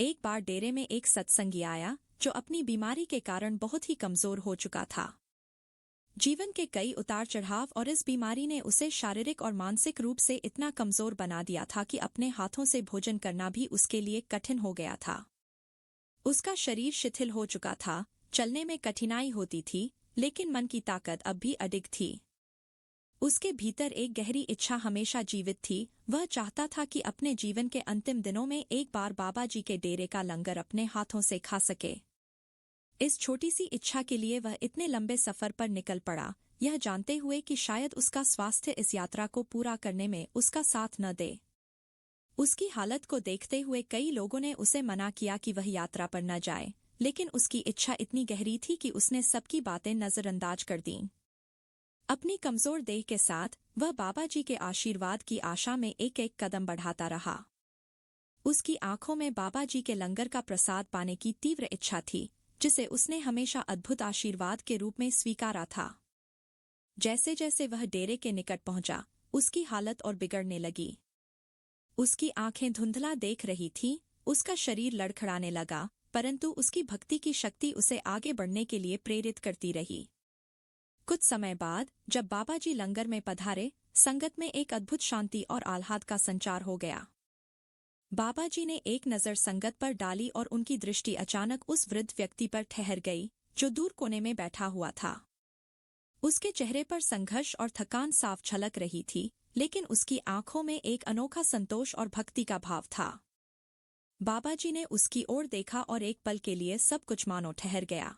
एक बार डेरे में एक सत्संगी आया जो अपनी बीमारी के कारण बहुत ही कमजोर हो चुका था। जीवन के कई उतार चढ़ाव और इस बीमारी ने उसे शारीरिक और मानसिक रूप से इतना कमजोर बना दिया था कि अपने हाथों से भोजन करना भी उसके लिए कठिन हो गया था। उसका शरीर शिथिल हो चुका था, चलने में कठिनाई होती थी, लेकिन मन की ताकत अब भी अडिग थी। उसके भीतर एक गहरी इच्छा हमेशा जीवित थी। वह चाहता था कि अपने जीवन के अंतिम दिनों में एक बार बाबा जी के डेरे का लंगर अपने हाथों से खा सके। इस छोटी सी इच्छा के लिए वह इतने लंबे सफर पर निकल पड़ा, यह जानते हुए कि शायद उसका स्वास्थ्य इस यात्रा को पूरा करने में उसका साथ न दे। उसकी हालत को देखते हुए कई लोगों ने उसे मना किया कि वह यात्रा पर न जाए, लेकिन उसकी इच्छा इतनी गहरी थी कि उसने सबकी बातें नजरअंदाज कर दीं। अपनी कमजोर देह के साथ वह बाबा जी के आशीर्वाद की आशा में एक एक कदम बढ़ाता रहा। उसकी आंखों में बाबा जी के लंगर का प्रसाद पाने की तीव्र इच्छा थी, जिसे उसने हमेशा अद्भुत आशीर्वाद के रूप में स्वीकारा था। जैसे जैसे वह डेरे के निकट पहुंचा, उसकी हालत और बिगड़ने लगी। उसकी आंखें धुंधला देख रही थीं, उसका शरीर लड़खड़ाने लगा, परंतु उसकी भक्ति की शक्ति उसे आगे बढ़ने के लिए प्रेरित करती रही। कुछ समय बाद जब बाबा जी लंगर में पधारे, संगत में एक अद्भुत शांति और आह्लाद का संचार हो गया। बाबा जी ने एक नज़र संगत पर डाली और उनकी दृष्टि अचानक उस वृद्ध व्यक्ति पर ठहर गई जो दूर कोने में बैठा हुआ था। उसके चेहरे पर संघर्ष और थकान साफ झलक रही थी, लेकिन उसकी आंखों में एक अनोखा संतोष और भक्ति का भाव था। बाबा जी ने उसकी ओर देखा और एक पल के लिए सब कुछ मानो ठहर गया।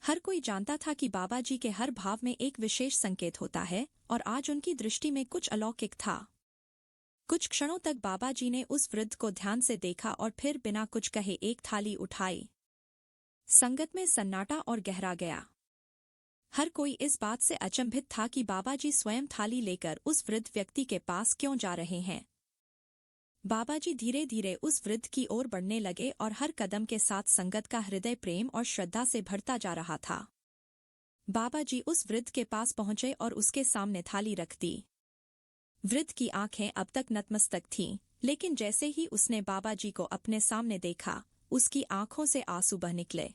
हर कोई जानता था कि बाबा जी के हर भाव में एक विशेष संकेत होता है, और आज उनकी दृष्टि में कुछ अलौकिक था। कुछ क्षणों तक बाबा जी ने उस वृद्ध को ध्यान से देखा और फिर बिना कुछ कहे एक थाली उठाई। संगत में सन्नाटा और गहरा गया। हर कोई इस बात से अचंभित था कि बाबा जी स्वयं थाली लेकर उस वृद्ध व्यक्ति के पास क्यों जा रहे हैं। बाबा जी धीरे धीरे उस वृद्ध की ओर बढ़ने लगे और हर कदम के साथ संगत का हृदय प्रेम और श्रद्धा से भरता जा रहा था। बाबा जी उस वृद्ध के पास पहुंचे और उसके सामने थाली रख दी। वृद्ध की आंखें अब तक नतमस्तक थीं, लेकिन जैसे ही उसने बाबा जी को अपने सामने देखा, उसकी आंखों से आंसू बह निकले।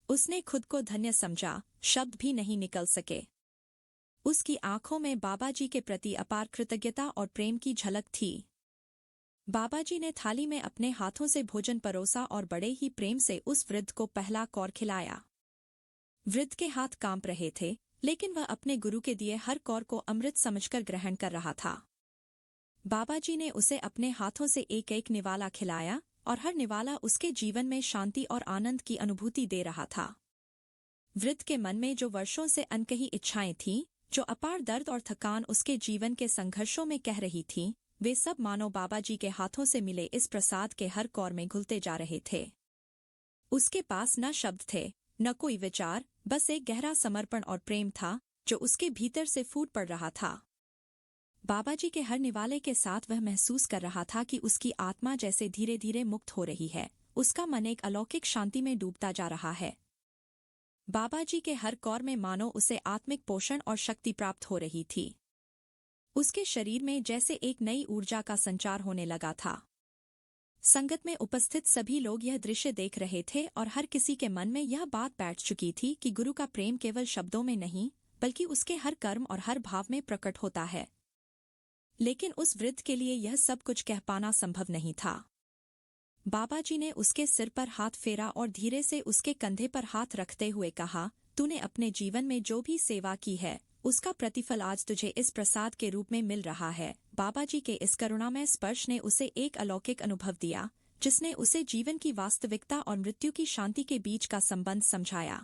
उसने खुद को धन्य समझा, शब्द भी नहीं निकल सके। उसकी आंखों में बाबा जी के प्रति अपार कृतज्ञता और प्रेम की झलक थी। बाबा जी ने थाली में अपने हाथों से भोजन परोसा और बड़े ही प्रेम से उस वृद्ध को पहला कौर खिलाया। वृद्ध के हाथ कांप रहे थे, लेकिन वह अपने गुरु के दिए हर कौर को अमृत समझकर ग्रहण कर रहा था। बाबा जी ने उसे अपने हाथों से एक एक निवाला खिलाया, और हर निवाला उसके जीवन में शांति और आनंद की अनुभूति दे रहा था। वृद्ध के मन में जो वर्षों से अनकही इच्छाएं थीं, जो अपार दर्द और थकान उसके जीवन के संघर्षों में कह रही थीं, वे सब मानो बाबा जी के हाथों से मिले इस प्रसाद के हर कौर में घुलते जा रहे थे। उसके पास न शब्द थे, न कोई विचार, बस एक गहरा समर्पण और प्रेम था जो उसके भीतर से फूट पड़ रहा था। बाबा जी के हर निवाले के साथ वह महसूस कर रहा था कि उसकी आत्मा जैसे धीरे धीरे मुक्त हो रही है, उसका मन एक अलौकिक शांति में डूबता जा रहा है। बाबा जी के हर कौर में मानो उसे आत्मिक पोषण और शक्ति प्राप्त हो रही थी। उसके शरीर में जैसे एक नई ऊर्जा का संचार होने लगा था। संगत में उपस्थित सभी लोग यह दृश्य देख रहे थे और हर किसी के मन में यह बात बैठ चुकी थी कि गुरु का प्रेम केवल शब्दों में नहीं, बल्कि उसके हर कर्म और हर भाव में प्रकट होता है। लेकिन उस वृद्ध के लिए यह सब कुछ कह पाना संभव नहीं था। बाबा जी ने उसके सिर पर हाथ फेरा और धीरे से उसके कंधे पर हाथ रखते हुए कहा, तूने अपने जीवन में जो भी सेवा की है, उसका प्रतिफल आज तुझे इस प्रसाद के रूप में मिल रहा है। बाबा जी के इस करुणामय स्पर्श ने उसे एक अलौकिक अनुभव दिया, जिसने उसे जीवन की वास्तविकता और मृत्यु की शांति के बीच का संबंध समझाया।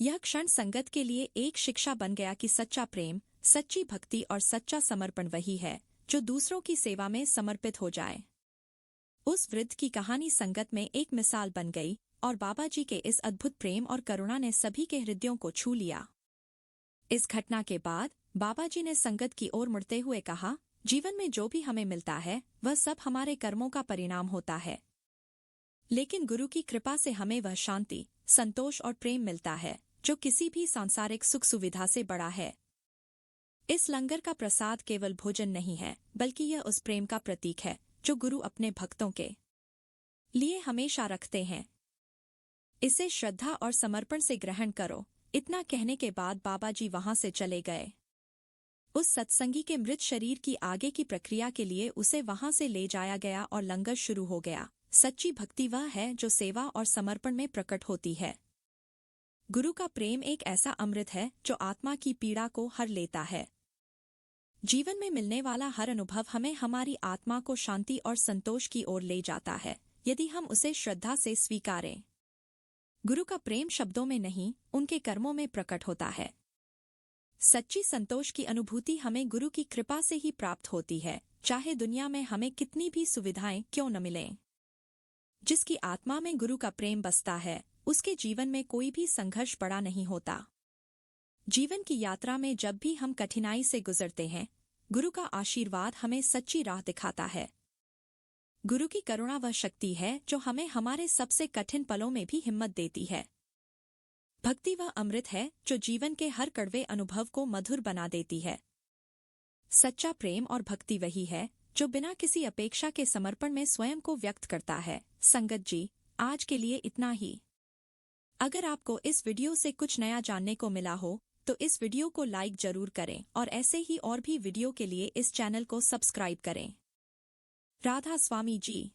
यह क्षण संगत के लिए एक शिक्षा बन गया कि सच्चा प्रेम, सच्ची भक्ति और सच्चा समर्पण वही है जो दूसरों की सेवा में समर्पित हो जाए। उस वृद्ध की कहानी संगत में एक मिसाल बन गई, और बाबा जी के इस अद्भुत प्रेम और करुणा ने सभी के हृदयों को छू लिया। इस घटना के बाद बाबा जी ने संगत की ओर मुड़ते हुए कहा, जीवन में जो भी हमें मिलता है वह सब हमारे कर्मों का परिणाम होता है, लेकिन गुरु की कृपा से हमें वह शांति, संतोष और प्रेम मिलता है जो किसी भी सांसारिक सुख सुविधा से बड़ा है। इस लंगर का प्रसाद केवल भोजन नहीं है, बल्कि यह उस प्रेम का प्रतीक है जो गुरु अपने भक्तों के लिए हमेशा रखते हैं। इसे श्रद्धा और समर्पण से ग्रहण करो। इतना कहने के बाद बाबा जी वहां से चले गए। उस सत्संगी के मृत शरीर की आगे की प्रक्रिया के लिए उसे वहां से ले जाया गया और लंगर शुरू हो गया। सच्ची भक्ति वह है जो सेवा और समर्पण में प्रकट होती है। गुरु का प्रेम एक ऐसा अमृत है जो आत्मा की पीड़ा को हर लेता है। जीवन में मिलने वाला हर अनुभव हमें हमारी आत्मा को शांति और संतोष की ओर ले जाता है, यदि हम उसे श्रद्धा से स्वीकारें। गुरु का प्रेम शब्दों में नहीं, उनके कर्मों में प्रकट होता है। सच्ची संतोष की अनुभूति हमें गुरु की कृपा से ही प्राप्त होती है, चाहे दुनिया में हमें कितनी भी सुविधाएं क्यों न मिलें। जिसकी आत्मा में गुरु का प्रेम बसता है, उसके जीवन में कोई भी संघर्ष बड़ा नहीं होता। जीवन की यात्रा में जब भी हम कठिनाई से गुजरते हैं, गुरु का आशीर्वाद हमें सच्ची राह दिखाता है। गुरु की करुणा वह शक्ति है जो हमें हमारे सबसे कठिन पलों में भी हिम्मत देती है। भक्ति वह अमृत है जो जीवन के हर कड़वे अनुभव को मधुर बना देती है। सच्चा प्रेम और भक्ति वही है जो बिना किसी अपेक्षा के समर्पण में स्वयं को व्यक्त करता है। संगत जी, आज के लिए इतना ही। अगर आपको इस वीडियो से कुछ नया जानने को मिला हो तो इस वीडियो को लाइक जरूर करें और ऐसे ही और भी वीडियो के लिए इस चैनल को सब्सक्राइब करें। राधा स्वामी जी।